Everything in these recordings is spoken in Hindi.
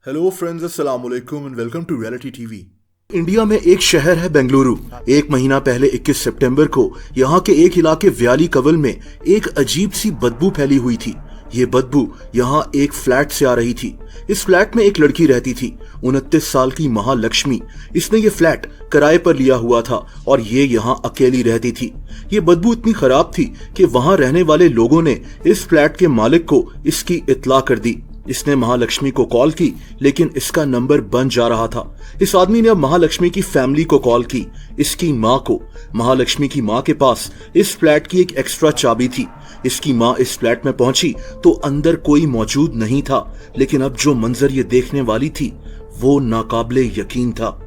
हेलो फ्रेंड्स, अस्सलाम वालेकुम and welcome to reality TV. India में एक शहर है बेंगलुरु। एक महीना पहले 21 सितंबर को यहाँ के एक इलाके व्याली कवल में एक अजीब सी बदबू फैली हुई थी। ये बदबू यहाँ एक फ्लैट से आ रही थी। इस फ्लैट में एक लड़की रहती थी, 29 साल की महालक्ष्मी। इसने ये फ्लैट किराए पर लिया हुआ था और ये यहाँ अकेली रहती थी। ये बदबू इतनी खराब थी कि वहाँ रहने वाले लोगों ने इस फ्लैट के मालिक को इसकी इत्तला कर दी। इसने महालक्ष्मी को कॉल की, लेकिन इसका नंबर बंद जा रहा था। इस आदमी ने अब महालक्ष्मी की फैमिली को कॉल की, इसकी माँ को। महालक्ष्मी की माँ के पास इस फ्लैट की एक एक्स्ट्रा चाबी थी। इसकी माँ इस फ्लैट में पहुंची तो अंदर कोई मौजूद नहीं था, लेकिन अब जो मंजर ये देखने वाली थी वो नाकाबिले यकीन था।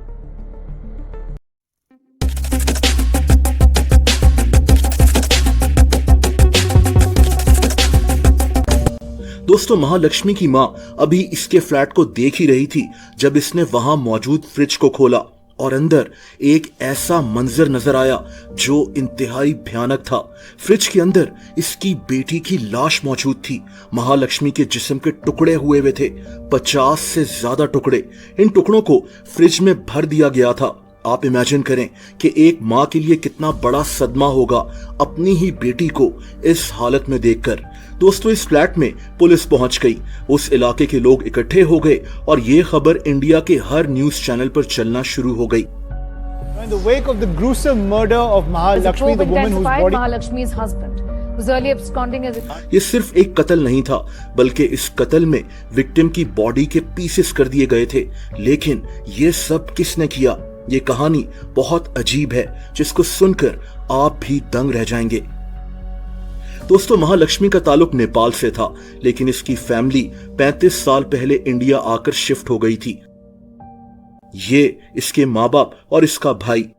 दोस्तों, महालक्ष्मी की माँ अभी इसके फ्लैट को देख ही रही थी जब इसने वहां मौजूद फ्रिज को खोला और अंदर एक ऐसा मंजर नजर आया जो इंतहाई भयानक था। फ्रिज के अंदर इसकी बेटी की लाश मौजूद थी। महालक्ष्मी के जिस्म के टुकड़े हुए थे, 50 से ज्यादा टुकड़े। इन टुकड़ों को फ्रिज में भर दिया गया था। आप इमेजिन करें कि एक माँ के लिए कितना बड़ा सदमा होगा अपनी ही बेटी को इस हालत में देखकर। दोस्तों, इस फ्लैट में पुलिस पहुंच गई। उस इलाके के लोग इकट्ठे हो गए और ये खबर इंडिया के हर न्यूज चैनल पर चलना शुरू हो गई। In the wake of the gruesome murder of Mahalakshmi, the woman whose body Mahalakshmi's husband was earlier absconding as a... ये सिर्फ एक कत्ल नहीं था, बल्कि इस कत्ल में विक्टिम की बॉडी के पीसेस कर दिए गए थे। लेकिन ये सब किसने किया? ये कहानी बहुत अजीब है, जिसको सुनकर आप भी दंग रह जाएंगे। दोस्तों, महालक्ष्मी का ताल्लुक नेपाल से था, लेकिन इसकी फैमिली 35 साल पहले इंडिया आकर शिफ्ट हो गई थी। ये इसके माँ बाप और इसका भाई।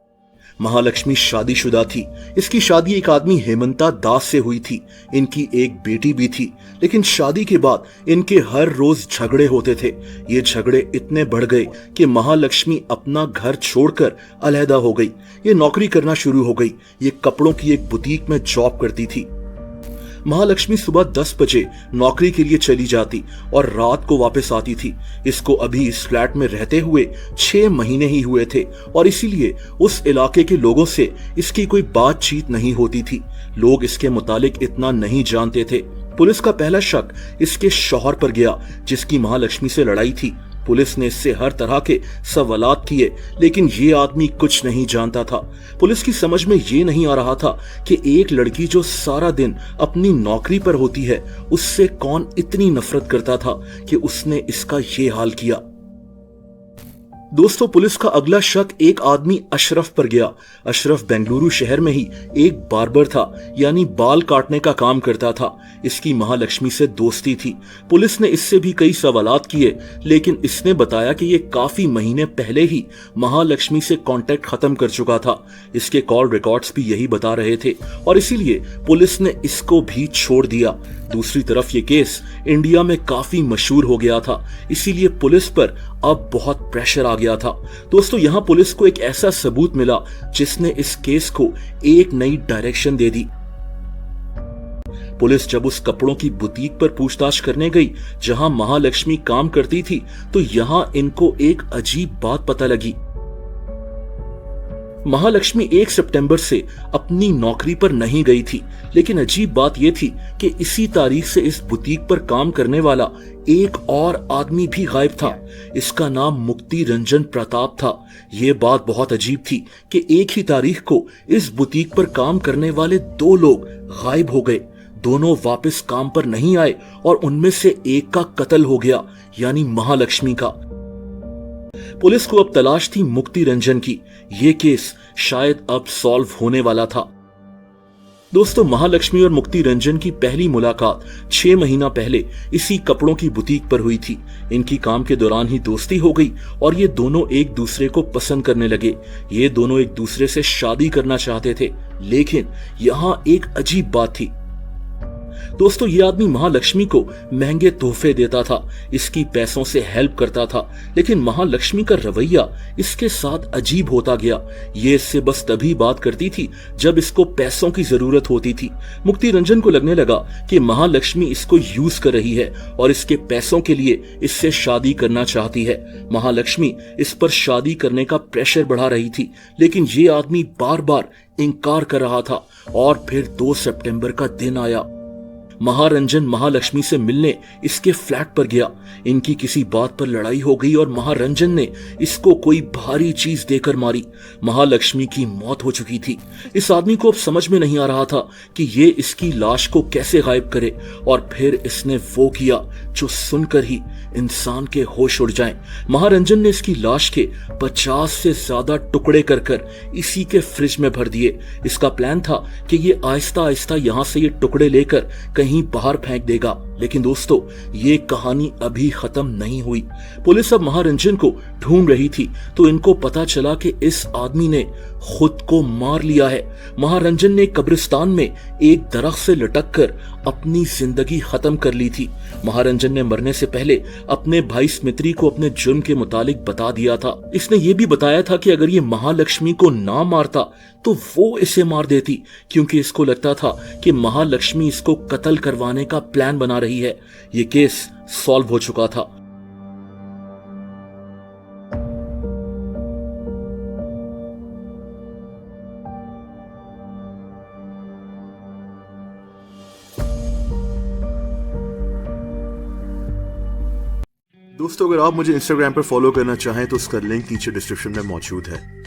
महालक्ष्मी शादीशुदा थी। इसकी शादी एक आदमी हेमंता दास से हुई थी। इनकी एक बेटी भी थी, लेकिन शादी के बाद इनके हर रोज झगड़े होते थे। ये झगड़े इतने बढ़ गए कि महालक्ष्मी अपना घर छोड़कर अलहदा हो गई। ये नौकरी करना शुरू हो गई। ये कपड़ों की एक बुटीक में जॉब करती थी। महालक्ष्मी सुबह 10 बजे नौकरी के लिए चली जाती और रात को वापस आती थी। इसको अभी इस फ्लैट में रहते हुए 6 महीने ही हुए थे और इसीलिए उस इलाके के लोगों से इसकी कोई बातचीत नहीं होती थी। लोग इसके मुतालिक इतना नहीं जानते थे। पुलिस का पहला शक इसके शौहर पर गया, जिसकी महालक्ष्मी से लड़ाई थी। पुलिस ने इससे हर तरह के सवालात किए, लेकिन ये आदमी कुछ नहीं जानता था। पुलिस की समझ में ये नहीं आ रहा था कि एक लड़की जो सारा दिन अपनी नौकरी पर होती है, उससे कौन इतनी नफरत करता था कि उसने इसका ये हाल किया। दोस्तों, पुलिस का अगला शक एक आदमी अशरफ पर गया। अशरफ बेंगलुरु शहर में ही एक बार्बर था, यानी बाल काटने का काम करता था। इसकी महालक्ष्मी से दोस्ती थी। पुलिस ने इससे भी कई सवालात किए, लेकिन इसने बताया कि ये काफी महीने पहले ही महालक्ष्मी से कांटेक्ट खत्म कर चुका था। इसके कॉल रिकॉर्ड्स भी यही बता रहे थे और इसीलिए पुलिस ने इसको भी छोड़ दिया। दूसरी तरफ ये केस इंडिया में काफी मशहूर हो गया था, इसीलिए पुलिस पर अब बहुत प्रेशर आ गया था। दोस्तों, यहाँ पुलिस को एक ऐसा सबूत मिला जिसने इस केस को एक नई डायरेक्शन दे दी। पुलिस जब उस कपड़ों की बुटीक पर पूछताछ करने गई जहां महालक्ष्मी काम करती थी, तो यहां इनको एक अजीब बात पता लगी। महालक्ष्मी 1 सितंबर से अपनी नौकरी पर नहीं गई थी, लेकिन अजीब बात यह थी कि इसी तारीख से इस बुटीक पर काम करने वाला एक और आदमी भी गायब था। इसका नाम मुक्ति रंजन प्रताप था। यह बात बहुत अजीब थी कि एक ही तारीख को इस बुटीक पर काम करने वाले 2 लोग गायब हो गए। दोनों वापस काम पर नहीं आए और उनमें से एक का कत्ल हो गया, यानी महालक्ष्मी का। पुलिस को अब तलाश थी मुक्ति रंजन की। यह केस शायद अब सॉल्व होने वाला था। दोस्तों, महालक्ष्मी और मुक्ति रंजन की पहली मुलाकात 6 महीना पहले इसी कपड़ों की बुटीक पर हुई थी। इनकी काम के दौरान ही दोस्ती हो गई और ये दोनों एक दूसरे को पसंद करने लगे। ये दोनों एक दूसरे से शादी करना चाहते थे, लेकिन यहाँ एक अजीब बात थी। दोस्तों ये आदमी महालक्ष्मी को महंगे तोहफे देता था, इसकी पैसों से हेल्प करता था, लेकिन महालक्ष्मी का रवैया इसके साथ अजीब होता गया। ये इससे बस तभी बात करती थी जब इसको पैसों की जरूरत होती थी। मुक्ति रंजन को लगने लगा कि महालक्ष्मी इसको यूज कर रही है और इसके पैसों के लिए इससे शादी करना चाहती है। महालक्ष्मी इस पर शादी करने का प्रेशर बढ़ा रही थी, लेकिन ये आदमी बार बार इनकार कर रहा था। और फिर 2 सितंबर का दिन आया। महारंजन महालक्ष्मी से मिलने इसके फ्लैट पर गया। इनकी किसी बात पर लड़ाई हो गई और महारंजन ने इसको कोई भारी चीज देकर मारी। महालक्ष्मी की मौत हो चुकी थी। इस आदमी को अब समझ में नहीं आ रहा था कि ये इसकी लाश को कैसे गायब करे, और फिर इसने वो किया जो सुनकर ही इंसान के होश उड़ जाएं। महारंजन ने इसकी लाश के 50 से ज्यादा टुकड़े कर इसी के फ्रिज में भर दिए। इसका प्लान था कि ये आहिस्ता आहिस्ता यहां से ये टुकड़े लेकर कहीं बाहर फेंक देगा। लेकिन दोस्तों ये कहानी अभी खत्म नहीं हुई। पुलिस अब महारंजन को ढूंढ रही थी तो इनको पता चला कि इस आदमी ने खुद को मार लिया है। महारंजन ने कब्रिस्तान में एक दरख्त से लटक कर अपनी जिंदगी खत्म कर ली थी। महारंजन ने मरने से पहले अपने भाई स्मित्री को अपने जुर्म के मुतालिक बता दिया था। इसने ये भी बताया था कि अगर ये महालक्ष्मी को ना मारता तो वो इसे मार देती, क्योंकि इसको लगता था कि महालक्ष्मी इसको कत्ल करवाने का प्लान बना रही है। ये केस सॉल्व हो चुका था। दोस्तों अगर आप मुझे इंस्टाग्राम पर फॉलो करना चाहें तो उसका लिंक नीचे डिस्क्रिप्शन में मौजूद है।